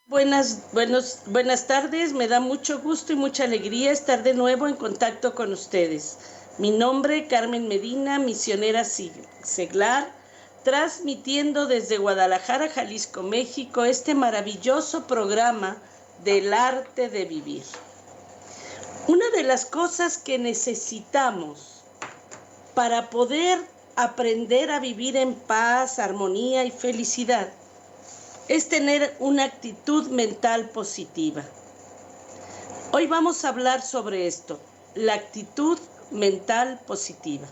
Buenas tardes, me da mucho gusto y mucha alegría estar de nuevo en contacto con ustedes. Mi nombre, Carmen Medina, misionera seglar, transmitiendo desde Guadalajara, Jalisco, México, este maravilloso programa del arte de vivir. Una de las cosas que necesitamos para poder aprender a vivir en paz, armonía y felicidad es tener una actitud mental positiva. Hoy vamos a hablar sobre esto, la actitud mental positiva.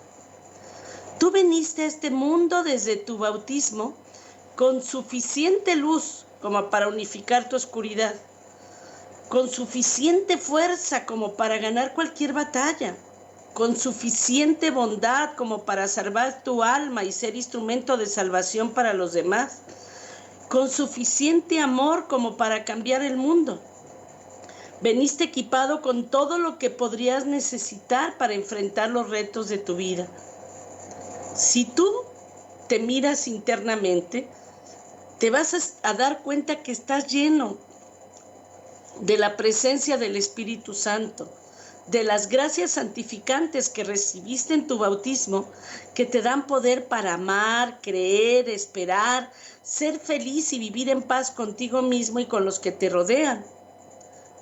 Tú viniste a este mundo desde tu bautismo con suficiente luz como para unificar tu oscuridad, con suficiente fuerza como para ganar cualquier batalla, con suficiente bondad como para salvar tu alma y ser instrumento de salvación para los demás, con suficiente amor como para cambiar el mundo. Veniste equipado con todo lo que podrías necesitar para enfrentar los retos de tu vida. Si tú te miras internamente, te vas a dar cuenta que estás lleno de la presencia del Espíritu Santo, de las gracias santificantes que recibiste en tu bautismo, que te dan poder para amar, creer, esperar, ser feliz y vivir en paz contigo mismo y con los que te rodean.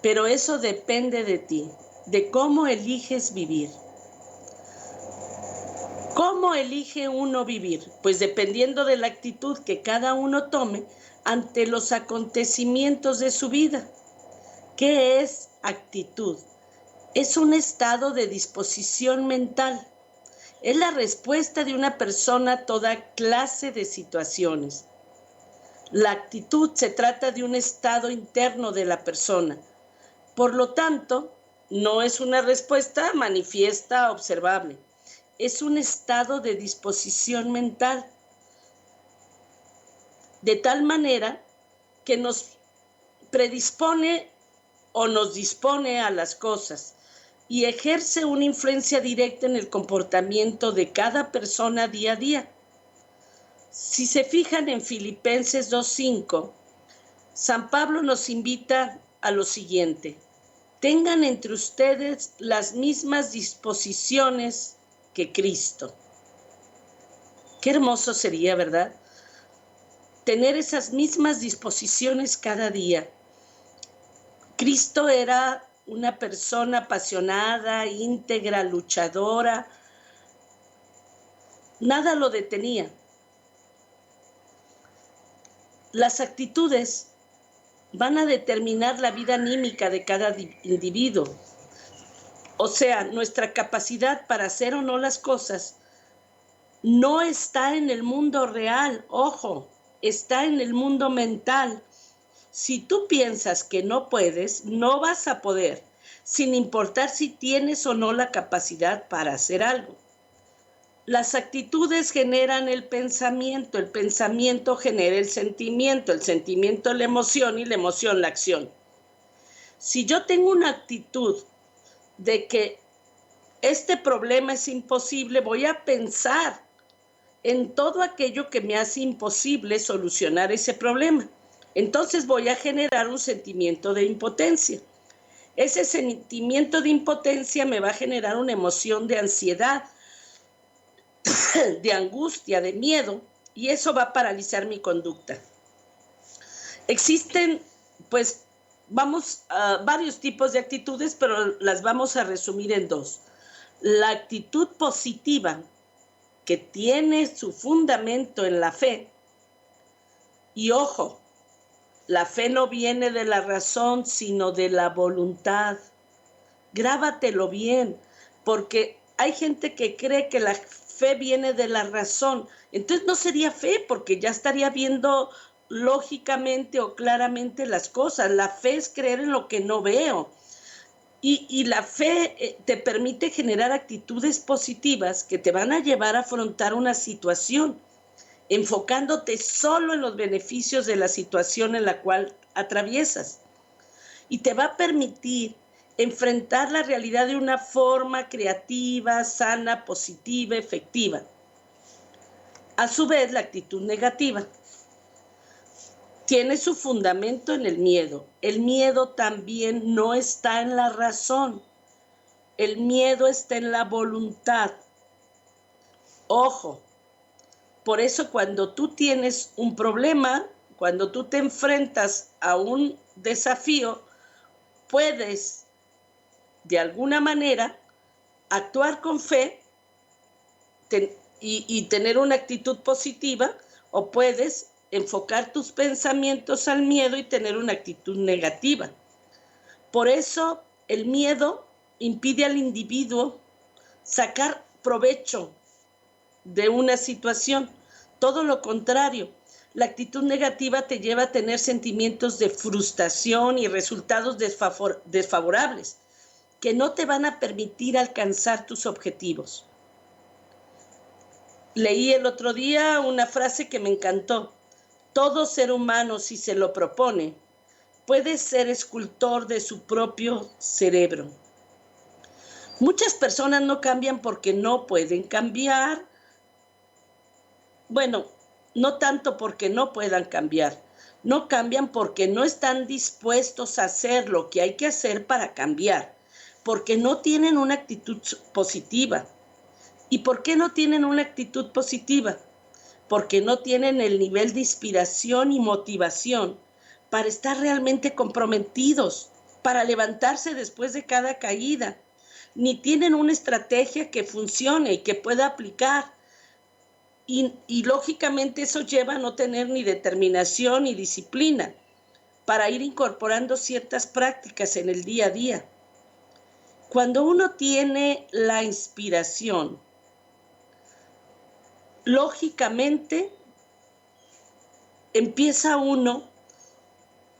Pero eso depende de ti, de cómo eliges vivir. ¿Cómo elige uno vivir? Pues dependiendo de la actitud que cada uno tome ante los acontecimientos de su vida. ¿Qué es actitud? Es un estado de disposición mental. Es la respuesta de una persona a toda clase de situaciones. La actitud se trata de un estado interno de la persona. Por lo tanto, no es una respuesta manifiesta, observable. Es un estado de disposición mental. De tal manera que nos predispone o nos dispone a las cosas y ejerce una influencia directa en el comportamiento de cada persona día a día. Si se fijan en Filipenses 2:5, San Pablo nos invita a lo siguiente: tengan entre ustedes las mismas disposiciones que Cristo. Qué hermoso sería, ¿verdad? Tener esas mismas disposiciones cada día. Cristo era una persona apasionada, íntegra, luchadora. Nada lo detenía. Las actitudes van a determinar la vida anímica de cada individuo. O sea, nuestra capacidad para hacer o no las cosas no está en el mundo real, ojo, está en el mundo mental. Si tú piensas que no puedes, no vas a poder, sin importar si tienes o no la capacidad para hacer algo. Las actitudes generan el pensamiento genera el sentimiento la emoción y la emoción la acción. Si yo tengo una actitud de que este problema es imposible, voy a pensar en todo aquello que me hace imposible solucionar ese problema. Entonces voy a generar un sentimiento de impotencia. Ese sentimiento de impotencia me va a generar una emoción de ansiedad, de angustia, de miedo, y eso va a paralizar mi conducta. Existen, pues, varios tipos de actitudes, pero las vamos a resumir en dos. La actitud positiva, que tiene su fundamento en la fe, y ojo, la fe no viene de la razón, sino de la voluntad. Grábatelo bien, porque hay gente que cree que la fe viene de la razón. Entonces no sería fe, porque ya estaría viendo lógicamente o claramente las cosas. La fe es creer en lo que no veo. Y la fe te permite generar actitudes positivas que te van a llevar a afrontar una situación, enfocándote solo en los beneficios de la situación en la cual atraviesas. Y te va a permitir enfrentar la realidad de una forma creativa, sana, positiva, efectiva. A su vez, la actitud negativa tiene su fundamento en el miedo. El miedo también no está en la razón. El miedo está en la voluntad. Ojo, por eso cuando tú tienes un problema, cuando tú te enfrentas a un desafío, puedes de alguna manera actuar con fe y tener una actitud positiva, o puedes enfocar tus pensamientos al miedo y tener una actitud negativa. Por eso el miedo impide al individuo sacar provecho de una situación. Todo lo contrario, la actitud negativa te lleva a tener sentimientos de frustración y resultados desfavorables que no te van a permitir alcanzar tus objetivos. Leí el otro día una frase que me encantó. Todo ser humano, si se lo propone, puede ser escultor de su propio cerebro. Muchas personas no cambian porque no pueden cambiar. Bueno, no tanto porque no puedan cambiar. No cambian porque no están dispuestos a hacer lo que hay que hacer para cambiar. Porque no tienen una actitud positiva. ¿Y por qué no tienen una actitud positiva? Porque no tienen el nivel de inspiración y motivación para estar realmente comprometidos, para levantarse después de cada caída, ni tienen una estrategia que funcione y que pueda aplicar. Y lógicamente eso lleva a no tener ni determinación ni disciplina para ir incorporando ciertas prácticas en el día a día. Cuando uno tiene la inspiración, lógicamente empieza uno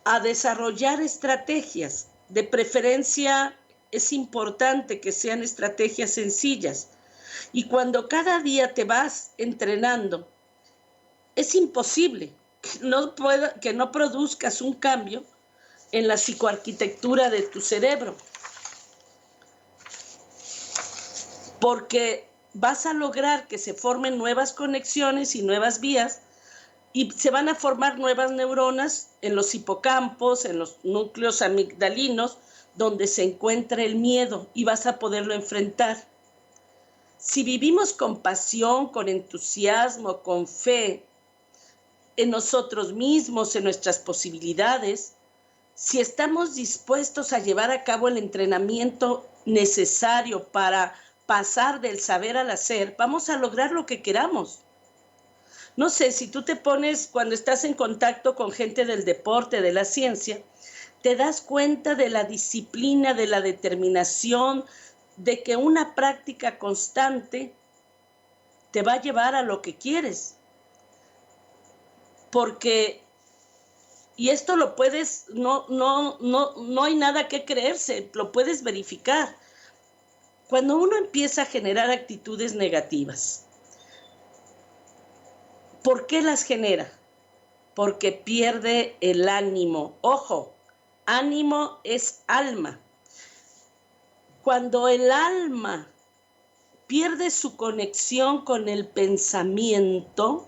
a desarrollar estrategias. De preferencia es importante que sean estrategias sencillas. Y cuando cada día te vas entrenando, es imposible que no produzcas un cambio en la psicoarquitectura de tu cerebro. Porque vas a lograr que se formen nuevas conexiones y nuevas vías, y se van a formar nuevas neuronas en los hipocampos, en los núcleos amigdalinos, donde se encuentra el miedo, y vas a poderlo enfrentar. Si vivimos con pasión, con entusiasmo, con fe en nosotros mismos, en nuestras posibilidades, si estamos dispuestos a llevar a cabo el entrenamiento necesario para pasar del saber al hacer, vamos a lograr lo que queramos. No sé, si tú te pones, cuando estás en contacto con gente del deporte, de la ciencia, te das cuenta de la disciplina, de la determinación, de que una práctica constante te va a llevar a lo que quieres. Porque, y esto lo puedes, no hay nada que creerse, lo puedes verificar. Cuando uno empieza a generar actitudes negativas, ¿por qué las genera? Porque pierde el ánimo. Ojo, ánimo es alma. Cuando el alma pierde su conexión con el pensamiento,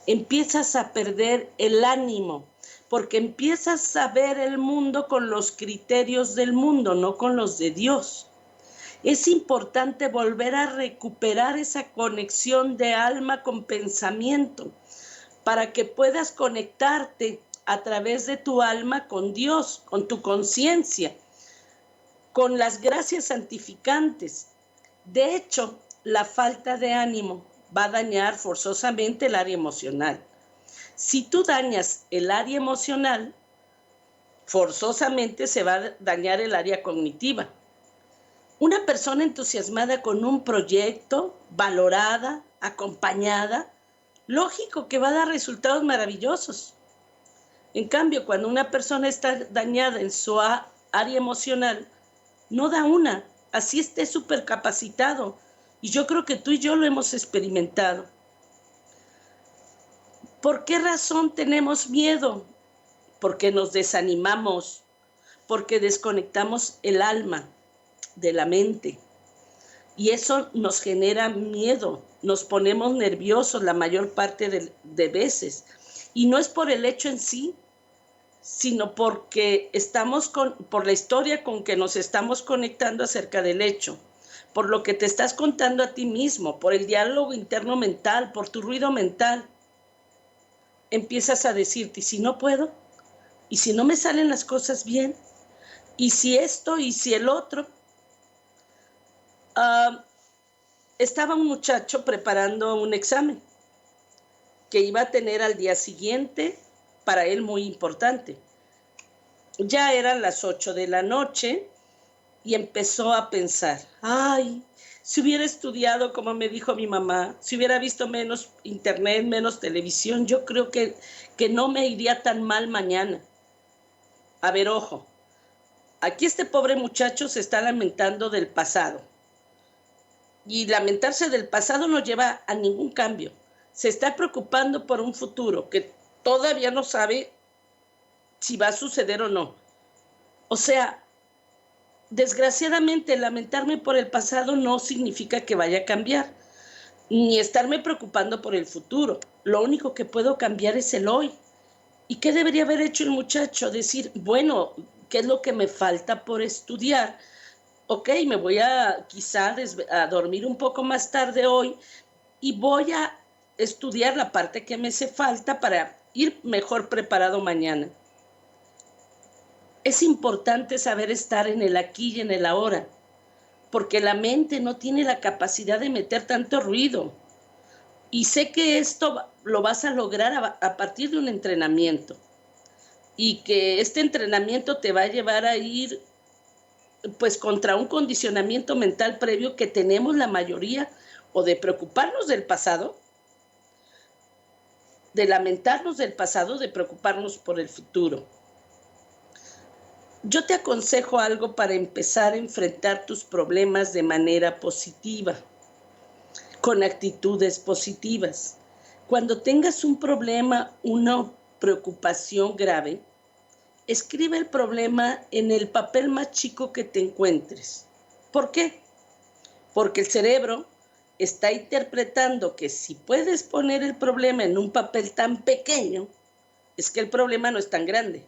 empiezas a perder el ánimo, porque empiezas a ver el mundo con los criterios del mundo, no con los de Dios. Es importante volver a recuperar esa conexión de alma con pensamiento, para que puedas conectarte a través de tu alma con Dios, con tu conciencia, con las gracias santificantes. De hecho, la falta de ánimo va a dañar forzosamente el área emocional. Si tú dañas el área emocional, forzosamente se va a dañar el área cognitiva. Una persona entusiasmada con un proyecto, valorada, acompañada, lógico que va a dar resultados maravillosos. En cambio, cuando una persona está dañada en su área emocional, no da una, así esté súper capacitado. Y yo creo que tú y yo lo hemos experimentado. ¿Por qué razón tenemos miedo? Porque nos desanimamos, porque desconectamos el alma de la mente. Y eso nos genera miedo, nos ponemos nerviosos la mayor parte de veces. Y no es por el hecho en sí, sino porque por la historia con que nos estamos conectando acerca del hecho, por lo que te estás contando a ti mismo, por el diálogo interno mental, por tu ruido mental. Empiezas a decirte, ¿y si no puedo? ¿Y si no me salen las cosas bien? ¿Y si esto? ¿Y si el otro? Estaba un muchacho preparando un examen que iba a tener al día siguiente, para él muy importante. Ya eran las 8 de la noche y empezó a pensar, ay, si hubiera estudiado como me dijo mi mamá, si hubiera visto menos internet, menos televisión, yo creo que no me iría tan mal mañana. A ver, ojo, aquí este pobre muchacho se está lamentando del pasado. Y lamentarse del pasado no lleva a ningún cambio. Se está preocupando por un futuro que todavía no sabe si va a suceder o no. O sea, desgraciadamente, lamentarme por el pasado no significa que vaya a cambiar, ni estarme preocupando por el futuro. Lo único que puedo cambiar es el hoy. ¿Y qué debería haber hecho el muchacho? Decir, bueno, ¿qué es lo que me falta por estudiar? Ok, me voy a quizá a dormir un poco más tarde hoy y voy a estudiar la parte que me hace falta para ir mejor preparado mañana. Es importante saber estar en el aquí y en el ahora, porque la mente no tiene la capacidad de meter tanto ruido. Y sé que esto lo vas a lograr a partir de un entrenamiento, y que este entrenamiento te va a llevar a ir pues contra un condicionamiento mental previo que tenemos la mayoría, o de preocuparnos del pasado, de lamentarnos del pasado, de preocuparnos por el futuro. Yo te aconsejo algo para empezar a enfrentar tus problemas de manera positiva, con actitudes positivas. Cuando tengas un problema, una preocupación grave, escribe el problema en el papel más chico que te encuentres. ¿Por qué? Porque el cerebro está interpretando que si puedes poner el problema en un papel tan pequeño, es que el problema no es tan grande.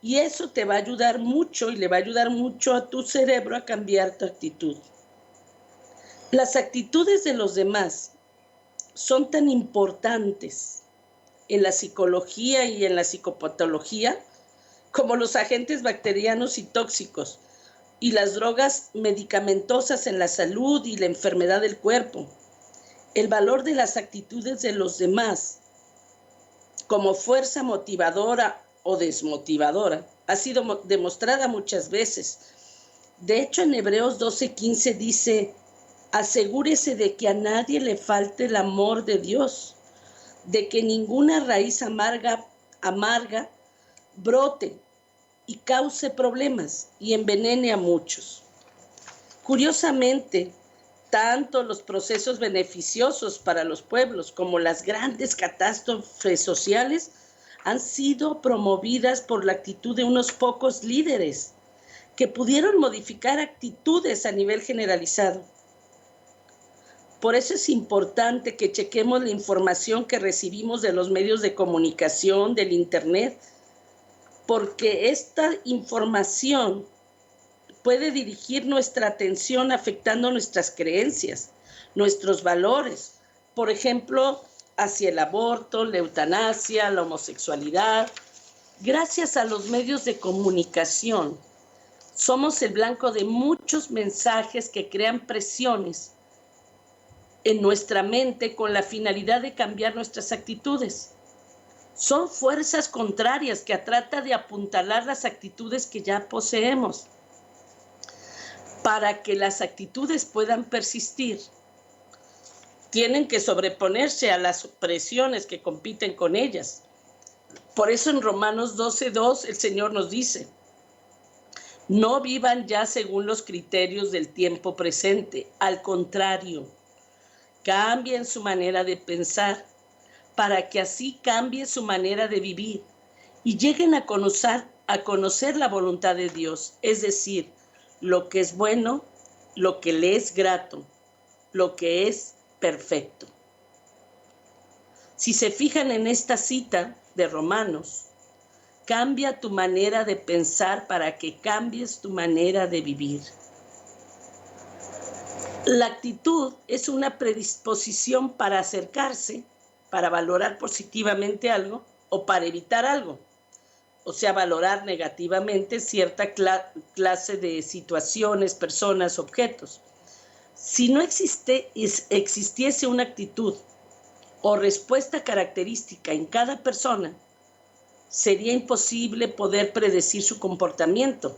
Y eso te va a ayudar mucho y le va a ayudar mucho a tu cerebro a cambiar tu actitud. Las actitudes de los demás son tan importantes en la psicología y en la psicopatología como los agentes bacterianos y tóxicos y las drogas medicamentosas en la salud y la enfermedad del cuerpo. El valor de las actitudes de los demás como fuerza motivadora o desmotivadora ha sido demostrada muchas veces. De hecho, en Hebreos 12:15 dice, asegúrese de que a nadie le falte el amor de Dios, de que ninguna raíz amarga brote y cause problemas y envenene a muchos. Curiosamente, tanto los procesos beneficiosos para los pueblos como las grandes catástrofes sociales han sido promovidas por la actitud de unos pocos líderes que pudieron modificar actitudes a nivel generalizado. Por eso es importante que chequemos la información que recibimos de los medios de comunicación, del internet, porque esta información puede dirigir nuestra atención afectando nuestras creencias, nuestros valores, por ejemplo, hacia el aborto, la eutanasia, la homosexualidad. Gracias a los medios de comunicación, somos el blanco de muchos mensajes que crean presiones en nuestra mente con la finalidad de cambiar nuestras actitudes. Son fuerzas contrarias que tratan de apuntalar las actitudes que ya poseemos. Para que las actitudes puedan persistir, tienen que sobreponerse a las presiones que compiten con ellas. Por eso en Romanos 12:2 el Señor nos dice, no vivan ya según los criterios del tiempo presente, al contrario, cambien su manera de pensar para que así cambie su manera de vivir y lleguen a conocer la voluntad de Dios, es decir, lo que es bueno, lo que le es grato, lo que es perfecto. Si se fijan en esta cita de Romanos, Cambia tu manera de pensar para que cambies tu manera de vivir. La actitud es una predisposición para acercarse, para valorar positivamente algo o para evitar algo. O sea, valorar negativamente cierta clase de situaciones, personas, objetos. Si no existiese una actitud o respuesta característica en cada persona, sería imposible poder predecir su comportamiento.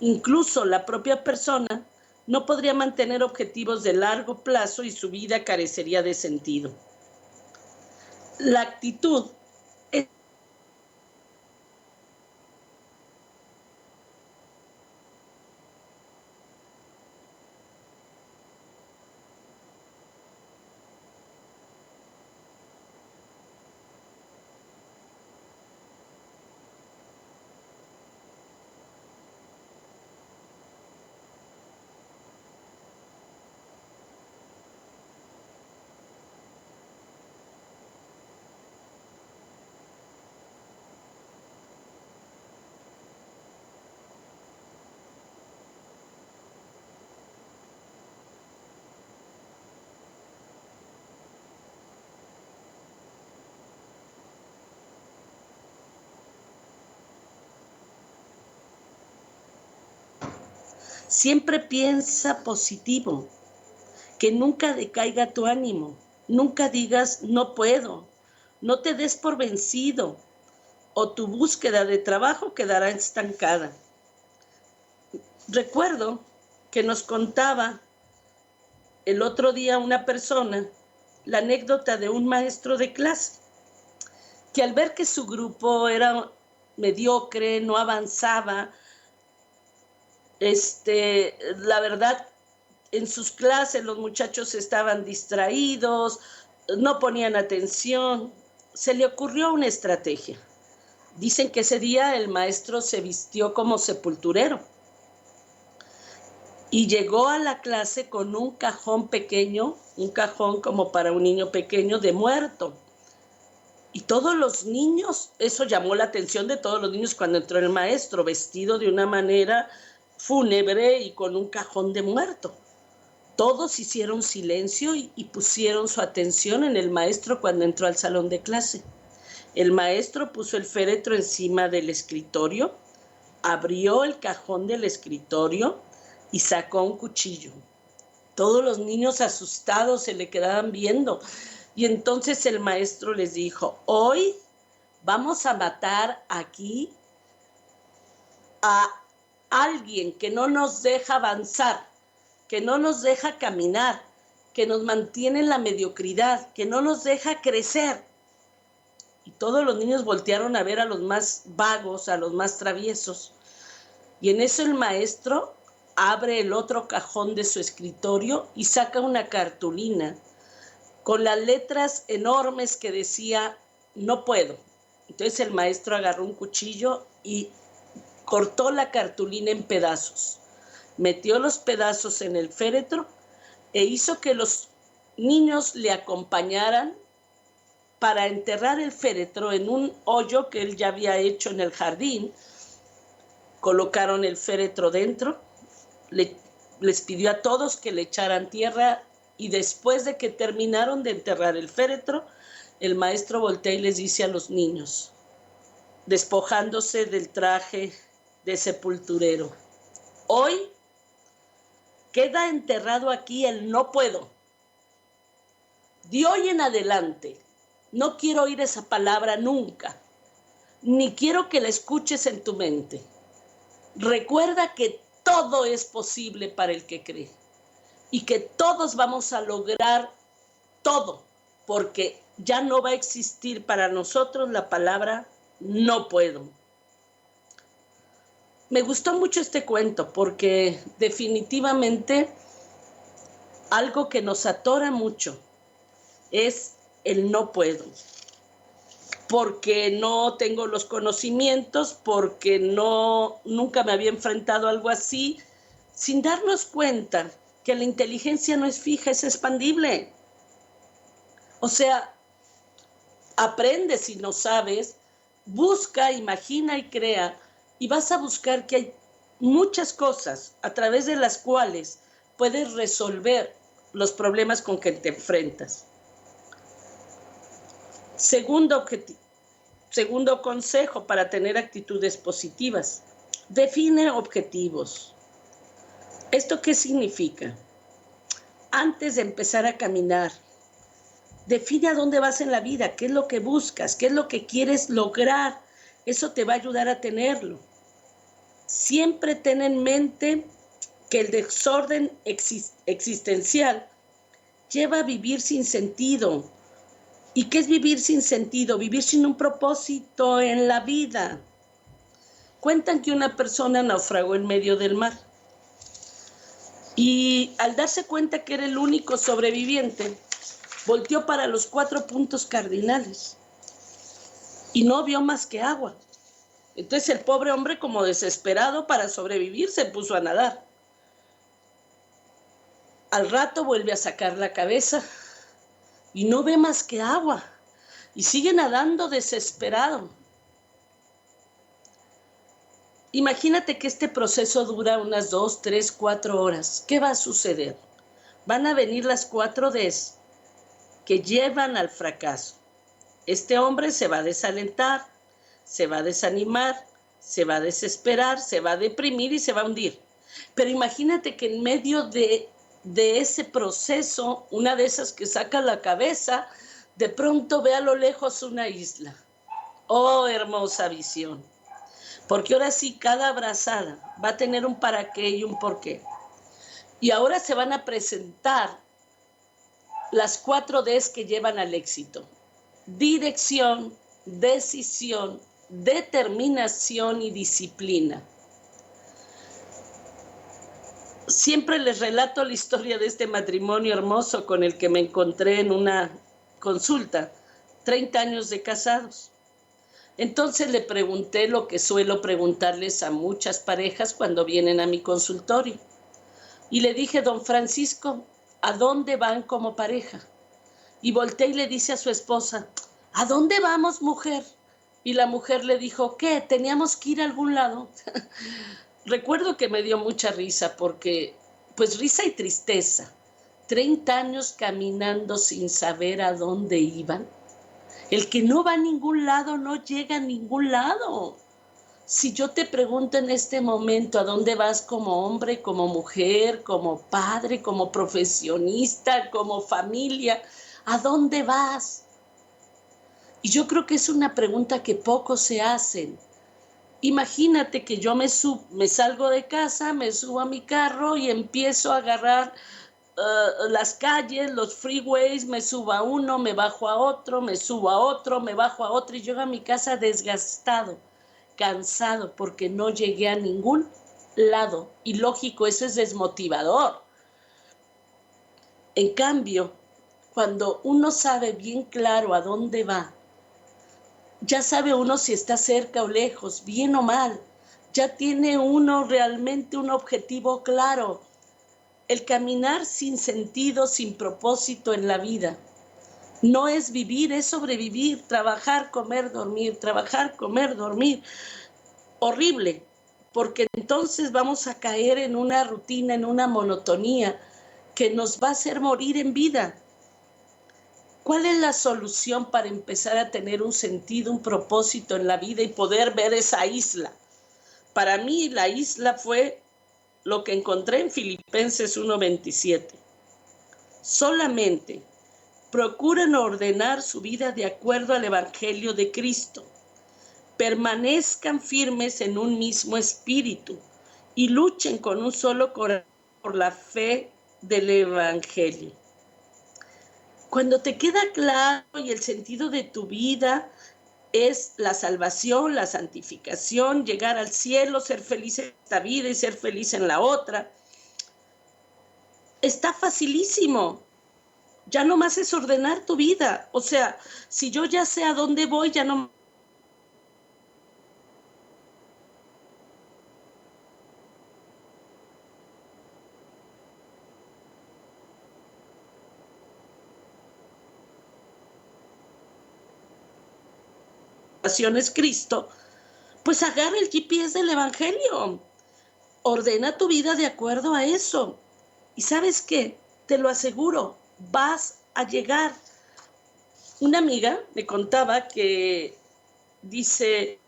Incluso la propia persona no podría mantener objetivos de largo plazo y su vida carecería de sentido. La actitud es siempre piensa positivo, que nunca decaiga tu ánimo, nunca digas no puedo, no te des por vencido o tu búsqueda de trabajo quedará estancada. Recuerdo que nos contaba el otro día una persona la anécdota de un maestro de clase que al ver que su grupo era mediocre, no avanzaba, la verdad, en sus clases los muchachos estaban distraídos, no ponían atención, se le ocurrió una estrategia. Dicen que ese día el maestro se vistió como sepulturero y llegó a la clase con un cajón pequeño, un cajón como para un niño pequeño de muerto. Y todos los niños, eso llamó la atención de todos los niños cuando entró el maestro, vestido de una manera fúnebre y con un cajón de muerto. Todos hicieron silencio y pusieron su atención en el maestro cuando entró al salón de clase. El maestro puso el féretro encima del escritorio, abrió el cajón del escritorio y sacó un cuchillo. Todos los niños asustados se le quedaban viendo. Y entonces el maestro les dijo, hoy vamos a matar aquí a alguien que no nos deja avanzar, que no nos deja caminar, que nos mantiene en la mediocridad, que no nos deja crecer. Y todos los niños voltearon a ver a los más vagos, a los más traviesos. Y en eso el maestro abre el otro cajón de su escritorio y saca una cartulina con las letras enormes que decía, no puedo. Entonces el maestro agarró un cuchillo y cortó la cartulina en pedazos, metió los pedazos en el féretro e hizo que los niños le acompañaran para enterrar el féretro en un hoyo que él ya había hecho en el jardín. Colocaron el féretro dentro, les pidió a todos que le echaran tierra y después de que terminaron de enterrar el féretro, el maestro voltea y les dice a los niños, despojándose del traje de sepulturero, hoy queda enterrado aquí el no puedo. De hoy en adelante, no quiero oír esa palabra nunca, ni quiero que la escuches en tu mente. Recuerda que todo es posible para el que cree y que todos vamos a lograr todo, porque ya no va a existir para nosotros la palabra no puedo. Me gustó mucho este cuento porque definitivamente algo que nos atora mucho es el no puedo, porque no tengo los conocimientos, porque nunca me había enfrentado a algo así, sin darnos cuenta que la inteligencia no es fija, es expandible. O sea, aprendes si no sabes, Busca, imagina y crea, y vas a buscar que hay muchas cosas a través de las cuales puedes resolver los problemas con que te enfrentas. Segundo consejo para tener actitudes positivas: define objetivos. ¿Esto qué significa? Antes de empezar a caminar, define a dónde vas en la vida, qué es lo que buscas, qué es lo que quieres lograr. Eso te va a ayudar a tenerlo. Siempre ten en mente que el desorden existencial lleva a vivir sin sentido. ¿Y qué es vivir sin sentido? Vivir sin un propósito en la vida. Cuentan que una persona naufragó en medio del mar y al darse cuenta que era el único sobreviviente, volteó para los 4 puntos cardinales y no vio más que agua. Entonces el pobre hombre, como desesperado para sobrevivir, se puso a nadar. Al rato vuelve a sacar la cabeza y no ve más que agua y sigue nadando desesperado. Imagínate que este proceso dura unas 2, 3, 4 horas. ¿Qué va a suceder? Van a venir las 4 Ds que llevan al fracaso. Este hombre se va a desalentar, se va a desanimar, se va a desesperar, se va a deprimir y se va a hundir. Pero imagínate que en medio de ese proceso, una de esas que saca la cabeza, de pronto ve a lo lejos una isla. ¡Oh, hermosa visión! Porque ahora sí, cada abrazada va a tener un para qué y un por qué. Y ahora se van a presentar las 4 Ds que llevan al éxito: dirección, decisión, determinación y disciplina. Siempre les relato la historia de este matrimonio hermoso con el que me encontré en una consulta, 30 años de casados. Entonces le pregunté lo que suelo preguntarles a muchas parejas cuando vienen a mi consultorio. Y le dije: don Francisco, ¿a dónde van como pareja? Y volteé y le dice a su esposa: ¿a dónde vamos, mujer? Y la mujer le dijo: ¿qué? ¿Teníamos que ir a algún lado? Recuerdo que me dio mucha risa porque, pues risa y tristeza. 30 años caminando sin saber a dónde iban. El que no va a ningún lado no llega a ningún lado. Si yo te pregunto en este momento a dónde vas como hombre, como mujer, como padre, como profesionista, como familia, ¿a dónde vas? Y yo creo que es una pregunta que pocos se hacen. Imagínate que yo me salgo de casa, me subo a mi carro y empiezo a agarrar las calles, los freeways, me subo a uno, me bajo a otro, me subo a otro, me bajo a otro y llego a mi casa desgastado, cansado, porque no llegué a ningún lado. Y lógico, eso es desmotivador. En cambio, cuando uno sabe bien claro a dónde va, ya sabe uno si está cerca o lejos, bien o mal, ya tiene uno realmente un objetivo claro. El caminar sin sentido, sin propósito en la vida, no es vivir, es sobrevivir, trabajar, comer, dormir, trabajar, comer, dormir. Horrible, porque entonces vamos a caer en una rutina, en una monotonía que nos va a hacer morir en vida. ¿Cuál es la solución para empezar a tener un sentido, un propósito en la vida y poder ver esa isla? Para mí la isla fue lo que encontré en Filipenses 1:27. Solamente procuren ordenar su vida de acuerdo al Evangelio de Cristo. Permanezcan firmes en un mismo espíritu y luchen con un solo corazón por la fe del Evangelio. Cuando te queda claro y el sentido de tu vida es la salvación, la santificación, llegar al cielo, ser feliz en esta vida y ser feliz en la otra, está facilísimo. Ya nomás es ordenar tu vida. O sea, si yo ya sé a dónde voy, ya no es Cristo, pues agarra el GPS del Evangelio. Ordena tu vida de acuerdo a eso. Y ¿sabes qué? Te lo aseguro, vas a llegar. Una amiga me contaba que dice,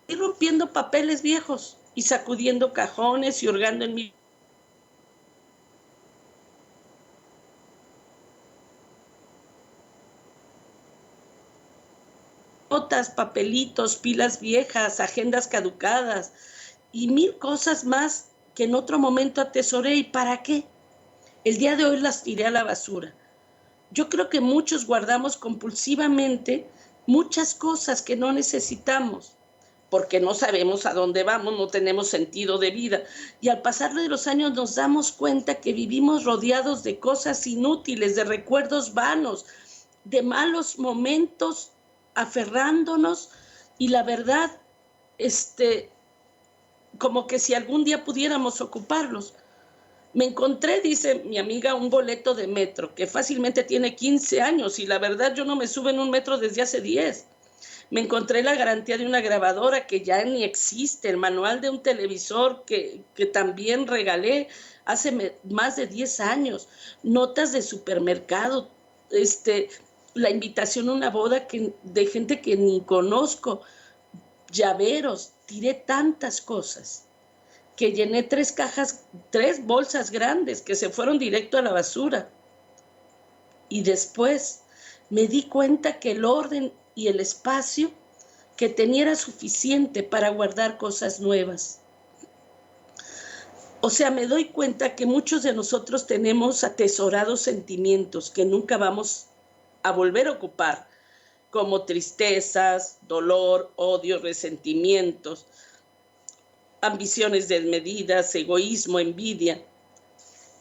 ir rompiendo papeles viejos y sacudiendo cajones y hurgando en mi notas, papelitos, pilas viejas, agendas caducadas y mil cosas más que en otro momento atesoré. ¿Y para qué? El día de hoy las tiré a la basura. Yo creo que muchos guardamos compulsivamente muchas cosas que no necesitamos, porque no sabemos a dónde vamos, no tenemos sentido de vida. Y al pasar de los años nos damos cuenta que vivimos rodeados de cosas inútiles, de recuerdos vanos, de malos momentos, aferrándonos, y la verdad, como que si algún día pudiéramos ocuparlos. Me encontré, dice mi amiga, un boleto de metro que fácilmente tiene 15 años y la verdad yo no me subo en un metro desde hace 10. Me encontré la garantía de una grabadora que ya ni existe, el manual de un televisor que también regalé hace más de 10 años, notas de supermercado, la invitación a una boda de gente que ni conozco, llaveros, tiré tantas cosas que llené 3 bolsas grandes que se fueron directo a la basura. Y después me di cuenta que el orden y el espacio que tenía era suficiente para guardar cosas nuevas. O sea, me doy cuenta que muchos de nosotros tenemos atesorados sentimientos que nunca vamos a volver a ocupar, como tristezas, dolor, odio, resentimientos, ambiciones desmedidas, egoísmo, envidia,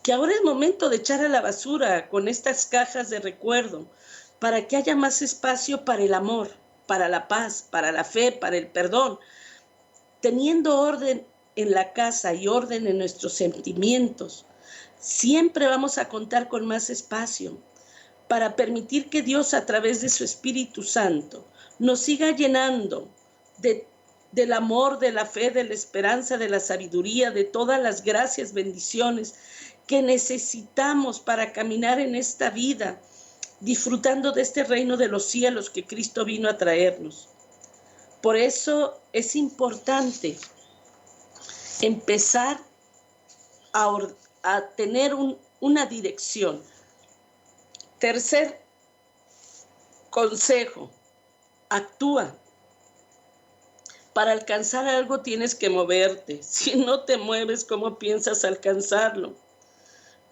que ahora es momento de echar a la basura con estas cajas de recuerdo para que haya más espacio para el amor, para la paz, para la fe, para el perdón, teniendo orden en la casa y orden en nuestros sentimientos. Siempre vamos a contar con más espacio para permitir que Dios, a través de su Espíritu Santo, nos siga llenando del amor, de la fe, de la esperanza, de la sabiduría, de todas las gracias, bendiciones que necesitamos para caminar en esta vida, disfrutando de este reino de los cielos que Cristo vino a traernos. Por eso es importante empezar a tener una dirección. Tercer consejo, actúa. Para alcanzar algo tienes que moverte. Si no te mueves, ¿cómo piensas alcanzarlo?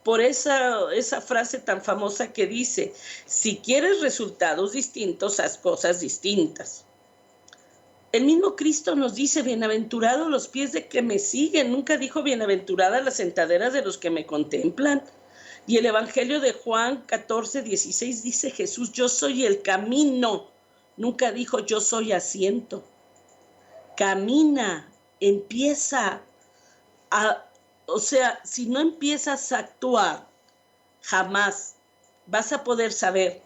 Por esa frase tan famosa que dice, si quieres resultados distintos, haz cosas distintas. El mismo Cristo nos dice, bienaventurados los pies de que me siguen. Nunca dijo bienaventuradas las sentaderas de los que me contemplan. Y el Evangelio de Juan 14:16 dice Jesús, yo soy el camino. Nunca dijo yo soy asiento. Camina, empieza o sea, si no empiezas a actuar, jamás vas a poder saber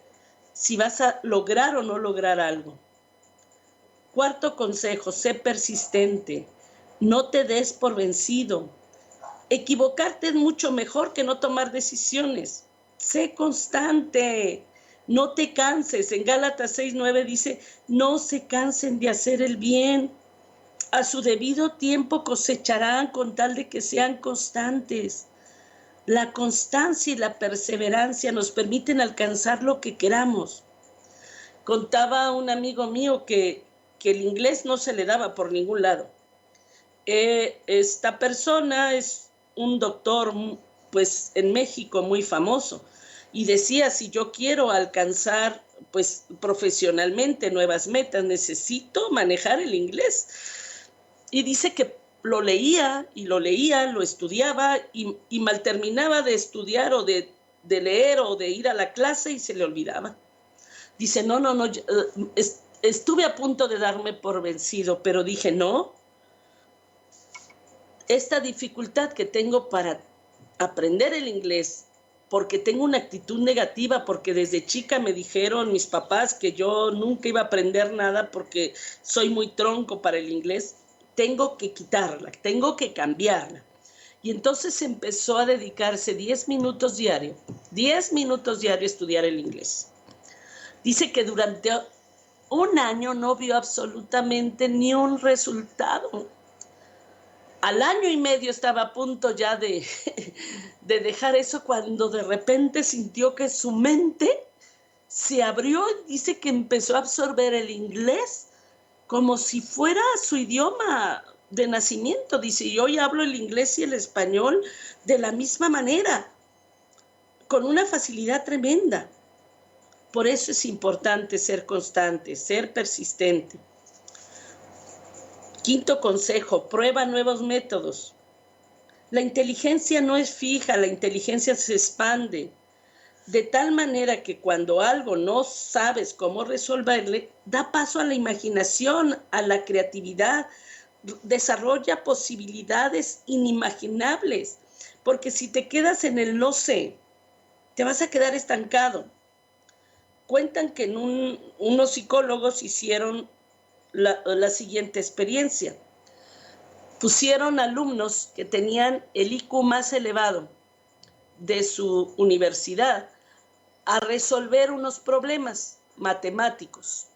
si vas a lograr o no lograr algo. Cuarto consejo, sé persistente, no te des por vencido. Equivocarte es mucho mejor que no tomar decisiones. Sé constante, no te canses. En Gálatas 6:9 dice, no se cansen de hacer el bien. A su debido tiempo cosecharán con tal de que sean constantes. La constancia y la perseverancia nos permiten alcanzar lo que queramos. Contaba un amigo mío que el inglés no se le daba por ningún lado. Esta persona es un doctor, pues, en México muy famoso, y decía, si yo quiero alcanzar, pues, profesionalmente nuevas metas, necesito manejar el inglés. Y dice que lo leía, lo estudiaba y mal terminaba de estudiar o de leer o de ir a la clase y se le olvidaba. Dice, no, estuve a punto de darme por vencido, pero dije, no, esta dificultad que tengo para aprender el inglés porque tengo una actitud negativa, porque desde chica me dijeron mis papás que yo nunca iba a aprender nada porque soy muy tronco para el inglés, tengo que quitarla, tengo que cambiarla. Y entonces empezó a dedicarse 10 minutos diario a estudiar el inglés. Dice que durante un año no vio absolutamente ni un resultado. Al año y medio estaba a punto ya de dejar eso, cuando de repente sintió que su mente se abrió. Dice que empezó a absorber el inglés como si fuera su idioma de nacimiento. Dice, y hoy hablo el inglés y el español de la misma manera, con una facilidad tremenda. Por eso es importante ser constante, ser persistente. Quinto consejo, prueba nuevos métodos. La inteligencia no es fija, la inteligencia se expande. De tal manera que cuando algo no sabes cómo resolverle, da paso a la imaginación, a la creatividad, desarrolla posibilidades inimaginables. Porque si te quedas en el no sé, te vas a quedar estancado. Cuentan que unos psicólogos hicieron la siguiente experiencia. Pusieron alumnos que tenían el IQ más elevado de su universidad a resolver unos problemas matemáticos,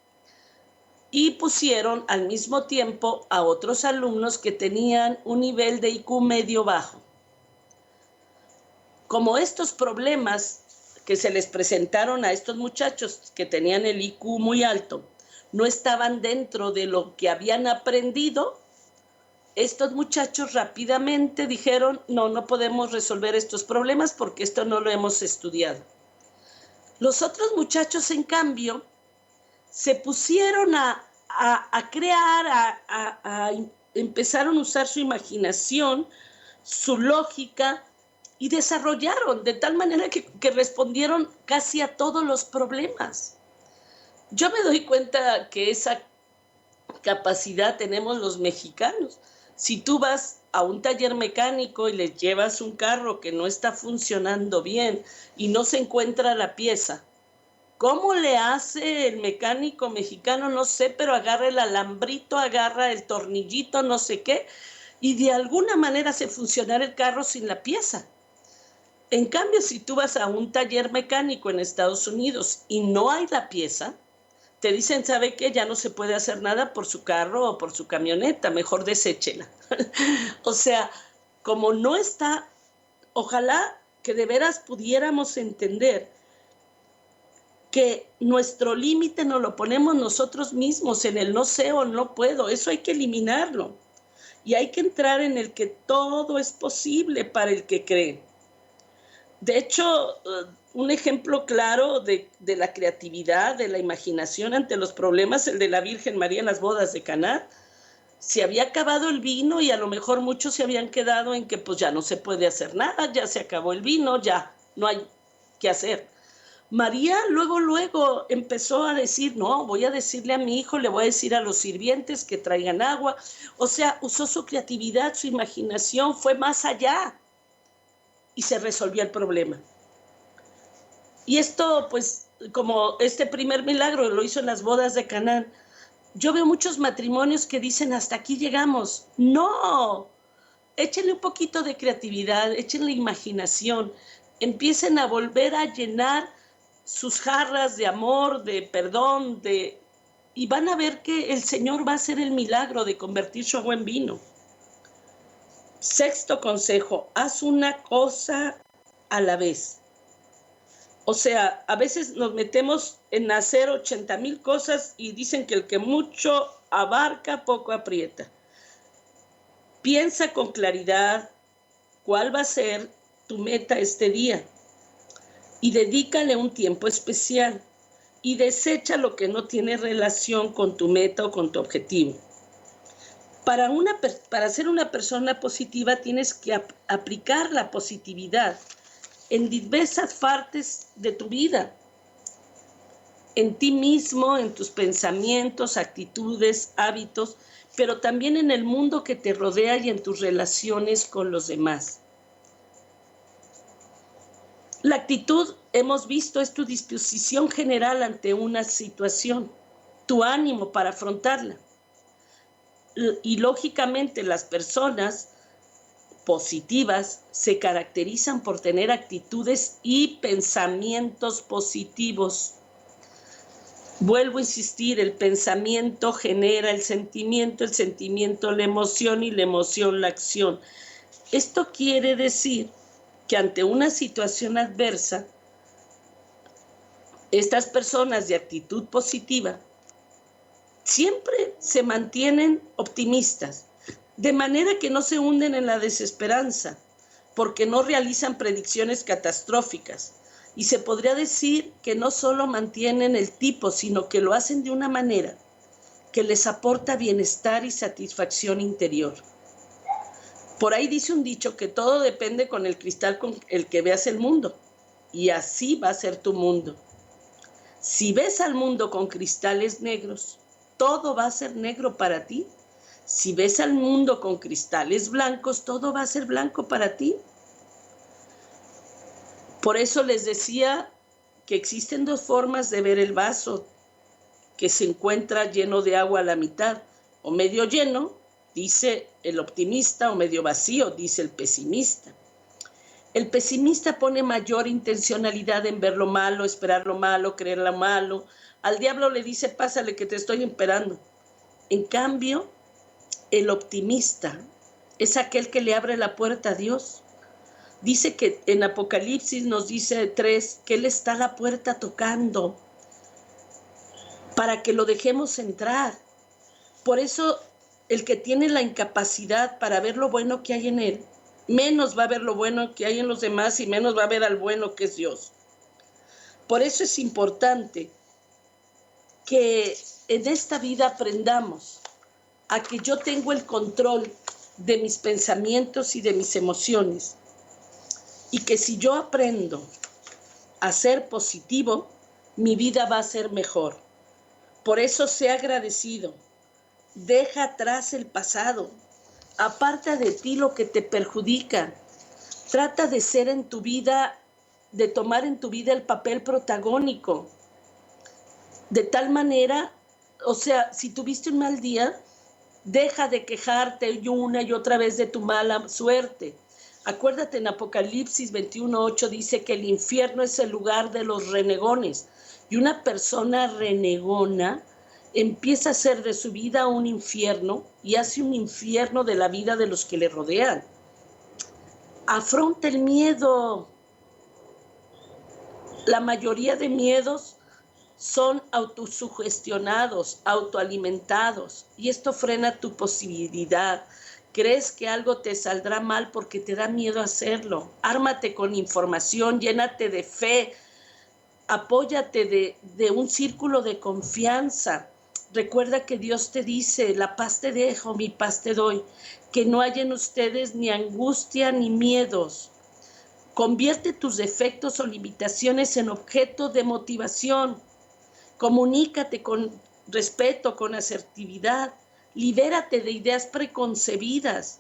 y pusieron al mismo tiempo a otros alumnos que tenían un nivel de IQ medio bajo. Como estos problemas que se les presentaron a estos muchachos que tenían el IQ muy alto no estaban dentro de lo que habían aprendido, estos muchachos rápidamente dijeron, no podemos resolver estos problemas porque esto no lo hemos estudiado. Los otros muchachos, en cambio, se pusieron a crear, empezaron a usar su imaginación, su lógica, y desarrollaron de tal manera que respondieron casi a todos los problemas. Yo me doy cuenta que esa capacidad tenemos los mexicanos. Si tú vas a un taller mecánico y les llevas un carro que no está funcionando bien y no se encuentra la pieza, ¿cómo le hace el mecánico mexicano? No sé, pero agarra el alambrito, agarra el tornillito, no sé qué, y de alguna manera hace funcionar el carro sin la pieza. En cambio, si tú vas a un taller mecánico en Estados Unidos y no hay la pieza, te dicen, ¿sabe qué? Ya no se puede hacer nada por su carro o por su camioneta, mejor deséchela. O sea, como no está, ojalá que de veras pudiéramos entender que nuestro límite nos lo ponemos nosotros mismos, en el no sé o no puedo. Eso hay que eliminarlo. Y hay que entrar en el que todo es posible para el que cree. De hecho, un ejemplo claro de la creatividad, de la imaginación ante los problemas, el de la Virgen María en las bodas de Caná. Se había acabado el vino y a lo mejor muchos se habían quedado en que pues ya no se puede hacer nada, ya se acabó el vino, ya no hay qué hacer. María luego empezó a decir, no, voy a decirle a mi hijo, le voy a decir a los sirvientes que traigan agua. O sea, usó su creatividad, su imaginación, fue más allá y se resolvió el problema. Y esto, pues, como este primer milagro lo hizo en las bodas de Caná, yo veo muchos matrimonios que dicen, hasta aquí llegamos. No, échenle un poquito de creatividad, échenle imaginación, empiecen a volver a llenar sus jarras de amor, de perdón, y van a ver que el Señor va a hacer el milagro de convertir su agua en vino. Sexto consejo, haz una cosa a la vez. O sea, a veces nos metemos en hacer 80,000 cosas y dicen que el que mucho abarca, poco aprieta. Piensa con claridad cuál va a ser tu meta este día y dedícale un tiempo especial y desecha lo que no tiene relación con tu meta o con tu objetivo. Para ser una persona positiva tienes que aplicar la positividad en diversas partes de tu vida, en ti mismo, en tus pensamientos, actitudes, hábitos, pero también en el mundo que te rodea y en tus relaciones con los demás. La actitud, hemos visto, es tu disposición general ante una situación, tu ánimo para afrontarla. Y lógicamente las personas positivas se caracterizan por tener actitudes y pensamientos positivos. Vuelvo a insistir, el pensamiento genera el sentimiento la emoción y la emoción la acción. Esto quiere decir que ante una situación adversa, estas personas de actitud positiva siempre se mantienen optimistas, de manera que no se hunden en la desesperanza, porque no realizan predicciones catastróficas. Y se podría decir que no solo mantienen el tipo, sino que lo hacen de una manera que les aporta bienestar y satisfacción interior. Por ahí dice un dicho que todo depende con el cristal con el que veas el mundo, y así va a ser tu mundo. Si ves al mundo con cristales negros, todo va a ser negro para ti. Si ves al mundo con cristales blancos, todo va a ser blanco para ti. Por eso les decía que existen dos formas de ver el vaso, que se encuentra lleno de agua a la mitad, o medio lleno, dice el optimista, o medio vacío, dice el pesimista. El pesimista pone mayor intencionalidad en ver lo malo, esperar lo malo, creer lo malo. Al diablo le dice, pásale que te estoy esperando. En cambio, el optimista es aquel que le abre la puerta a Dios. Dice que en Apocalipsis nos dice 3 que Él está a la puerta tocando para que lo dejemos entrar. Por eso el que tiene la incapacidad para ver lo bueno que hay en Él, menos va a ver lo bueno que hay en los demás y menos va a ver al bueno que es Dios. Por eso es importante que en esta vida aprendamos a que yo tengo el control de mis pensamientos y de mis emociones. Y que si yo aprendo a ser positivo, mi vida va a ser mejor. Por eso sé agradecido. Deja atrás el pasado. Aparta de ti lo que te perjudica. Trata de ser en tu vida, de tomar en tu vida el papel protagónico. De tal manera, o sea, si tuviste un mal día, deja de quejarte una y otra vez de tu mala suerte. Acuérdate, en Apocalipsis 21:8 dice que el infierno es el lugar de los renegones. Y una persona renegona empieza a hacer de su vida un infierno y hace un infierno de la vida de los que le rodean. Afronta el miedo. La mayoría de miedos son autosugestionados, autoalimentados, y esto frena tu posibilidad. Crees que algo te saldrá mal porque te da miedo hacerlo. Ármate con información, llénate de fe, apóyate de un círculo de confianza. Recuerda que Dios te dice, la paz te dejo, mi paz te doy, que no hay en ustedes ni angustia ni miedos. Convierte tus defectos o limitaciones en objeto de motivación. Comunícate con respeto, con asertividad. Libérate de ideas preconcebidas.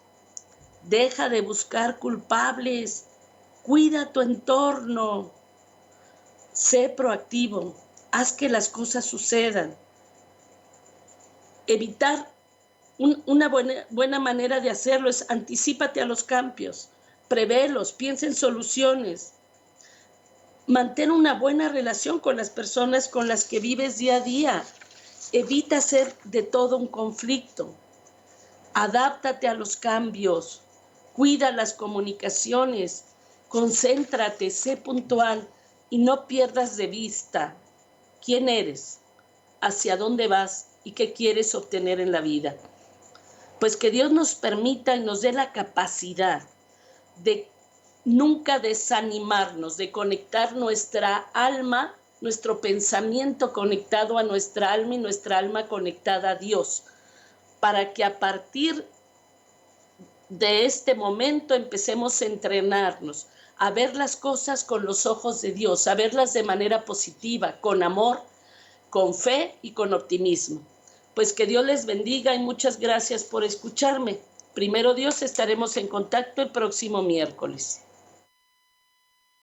Deja de buscar culpables. Cuida tu entorno. Sé proactivo. Haz que las cosas sucedan. Evitar una buena manera de hacerlo es anticípate a los cambios. Prevélos, piensa en soluciones. Mantén una buena relación con las personas con las que vives día a día. Evita hacer de todo un conflicto. Adáptate a los cambios. Cuida las comunicaciones. Concéntrate, sé puntual y no pierdas de vista quién eres, hacia dónde vas y qué quieres obtener en la vida. Pues que Dios nos permita y nos dé la capacidad de nunca desanimarnos, de conectar nuestra alma, nuestro pensamiento conectado a nuestra alma y nuestra alma conectada a Dios, para que a partir de este momento empecemos a entrenarnos, a ver las cosas con los ojos de Dios, a verlas de manera positiva, con amor, con fe y con optimismo. Pues que Dios les bendiga y muchas gracias por escucharme. Primero Dios, estaremos en contacto el próximo miércoles.